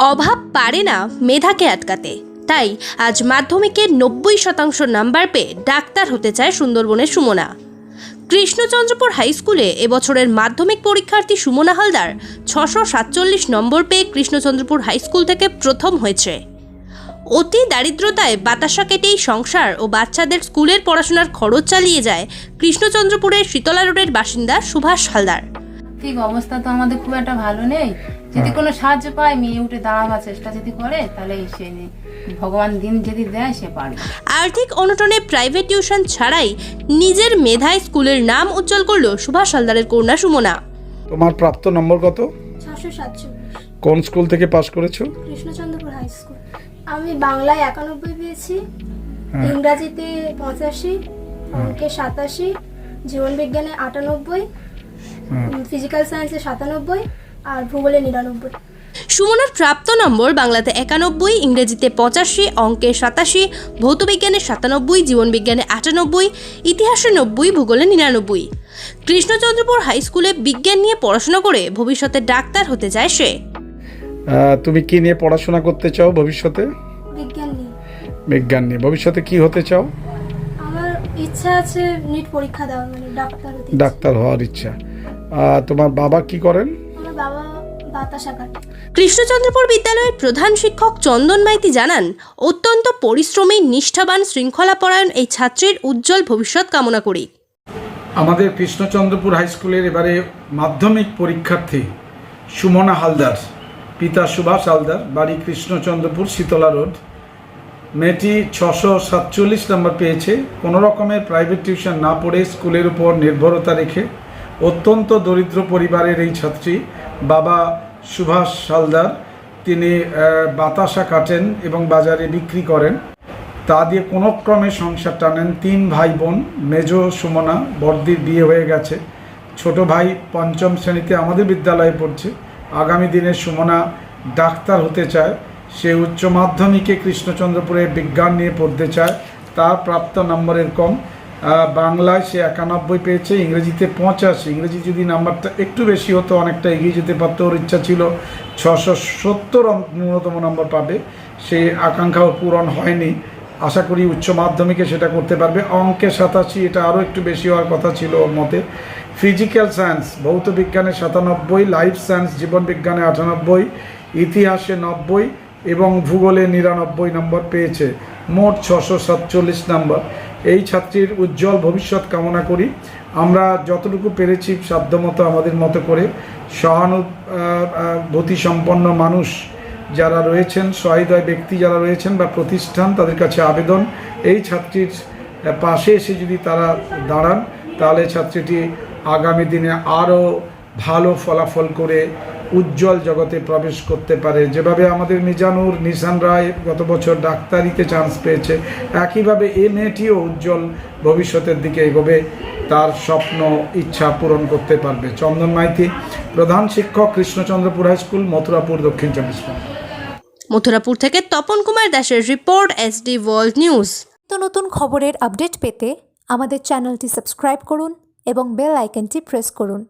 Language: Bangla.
অভাব পারে না মেধাকে আটকাতে। তাই আজ মাধ্যমিকে 90% নাম্বার পেয়ে ডাক্তার হতে চায় সুন্দরবনের সুমনা। কৃষ্ণচন্দ্রপুর হাই স্কুলে এবছরের মাধ্যমিক পরীক্ষার্থী সুমনা হালদার 647 নম্বর পেয়ে কৃষ্ণচন্দ্রপুর হাই স্কুল থেকে প্রথম হয়েছে। অতি দারিদ্রতায় বাতাসা কেটেই সংসার ও বাচ্চাদের স্কুলের পড়াশোনার খরচ চালিয়ে যায় কৃষ্ণচন্দ্রপুরের শীতলা রোডের বাসিন্দা সুভাষ হালদার। ঠিক অবস্থা তো আমাদের খুব একটা ভালো নেই, যদি কোনো সাহায্য পায় মেয়ে উঠে দাঁড়াবার চেষ্টা যদি করে তাহলে সে ভগবান দিন যদি দেয় সে পারবে। আর্থিক অনটনে প্রাইভেট টিউশন ছাড়াই নিজের মেধায় স্কুলের নাম উজ্জ্বল করল সুভাষ হালদারের কন্যা সুমনা। তোমার প্রাপ্ত নম্বর কত? 647। কোন স্কুল থেকে পাস করেছো? Krishnachandrapur high school. আমি বাংলায় 91 পেয়েছি, ইংরাজিতে 85, অঙ্কে 87, জীবন বিজ্ঞানে 98, ফিজিক্যাল সায়েন্সে 97 আর ভূগোলে 99। সুমনার প্রাপ্ত নম্বর বাংলাতে 91, ইংরেজিতে 85, অঙ্কে 87, ভৌতবিজ্ঞানে 97, জীবনবিজ্ঞানে 98, ইতিহাসে 90, ভূগোলে 99। কৃষ্ণচন্দ্রপুর হাই স্কুলে বিজ্ঞান নিয়ে পড়াশোনা করে ভবিষ্যতে ডাক্তার হতে চায় সে। তুমি কি নিয়ে পড়াশোনা করতে চাও ভবিষ্যতে? বিজ্ঞান নিয়ে। বিজ্ঞান নিয়ে। ভবিষ্যতে কি হতে চাও? আমার ইচ্ছা আছে নিট পরীক্ষা দেওয়ার, মানে ডাক্তার হতে। ডাক্তার হওয়ার ইচ্ছা। তোমার বাবা কি করেন? আমার বাবা বাতাসা কাটে। কৃষ্ণচন্দ্রপুর বিদ্যালয়ের প্রধান শিক্ষক চন্দন মাইতি জানান, অত্যন্ত পরিশ্রমী, নিষ্ঠাবান, শৃঙ্খলাপরায়ণ এই ছাত্রীর উজ্জ্বল ভবিষ্যৎ কামনা করি। আমাদের কৃষ্ণচন্দ্রপুর হাই স্কুলের এবারে মাধ্যমিক পরীক্ষার্থী সুমনা হালদার, পিতা সুভাষ হালদার, বাড়ি কৃষ্ণচন্দ্রপুর শীতলা রোড। মেয়েটি 647 নম্বর পেয়েছে। কোনো রকমের প্রাইভেট টিউশন না পড়ে স্কুলের উপর নির্ভরতা রেখে অত্যন্ত দরিদ্র পরিবারের এই ছাত্রী। বাবা সুভাষ হালদার তিনি বাতাসা কাটেন এবং বাজারে বিক্রি করেন, তা দিয়ে কোনো ক্রমে সংসার টানেন। 3 ভাই বোন। মেজ সুমনা, বড়দির বিয়ে হয়ে গেছে। ছোট ভাই 5ম শ্রেণীতে আমাদের বিদ্যালয়ে পড়ছে। আগামী দিনে সুমনা ডাক্তার হতে চায়। সে উচ্চ মাধ্যমিকে কৃষ্ণচন্দ্রপুরে বিজ্ঞান নিয়ে পড়তে চায়। তার প্রাপ্ত নম্বরের কম। বাংলায় সে 91 পেয়েছে, ইংরেজিতে 85। ইংরেজি যদি নাম্বারটা একটু বেশি হতো অনেকটা এগিয়ে যেতে পারতো। ওর ইচ্ছা ছিল 670 ন্যূনতম নম্বর পাবে। সেই আকাঙ্ক্ষাও পূরণ হয়নি। আশা করি উচ্চ মাধ্যমিকে সেটা করতে পারবে। অঙ্কে 87, এটা আরও একটু বেশি হওয়ার কথা ছিল ওর মতে। ফিজিক্যাল সায়েন্স, ভৌত বিজ্ঞানে 97, লাইফ সায়েন্স জীবন বিজ্ঞানে 98, ইতিহাসে 90 এবং ভূগোলে 99 নম্বর পেয়েছে। মোট 647 নম্বর। এই ছাত্রীর উজ্জ্বল ভবিষ্যৎ কামনা করি। আমরা যতটুকু পেরেছি সাধ্যমতো আমাদের মতো করে সহানুভূতি সম্পন্ন মানুষ যারা রয়েছেন, সহৃদয় ব্যক্তি যারা রয়েছেন বা প্রতিষ্ঠান, তাদের কাছে আবেদন, এই ছাত্রীর পাশে এসে যদি তারা দাঁড়ান তাহলে ছাত্রীটি আগামী দিনে আরও ভালো ফলাফল করে উজ্জ্বল জগতে প্রবেশ করতে পারে। যেভাবে আমাদের মিজানুর, নিশান রায় গত বছর ডাক্তারিতে চান্স পেয়েছে, একইভাবে এই মেয়েটিও উজ্জ্বল ভবিষ্যতের দিকে এগোবে, তার স্বপ্ন ইচ্ছা পূরণ করতে পারবে। চন্দন মাইতি, প্রধান শিক্ষক, কৃষ্ণচন্দ্রপুর হাই স্কুল, মথুরাপুর, দক্ষিণ 24 পরগনা। মথুরাপুর থেকে তপন কুমার দাসের রিপোর্ট, SD ওয়ার্ল্ড নিউজ। তো নতুন খবরের আপডেট পেতে আমাদের চ্যানেলটি সাবস্ক্রাইব করুন এবং বেল আইকনটি প্রেস করুন।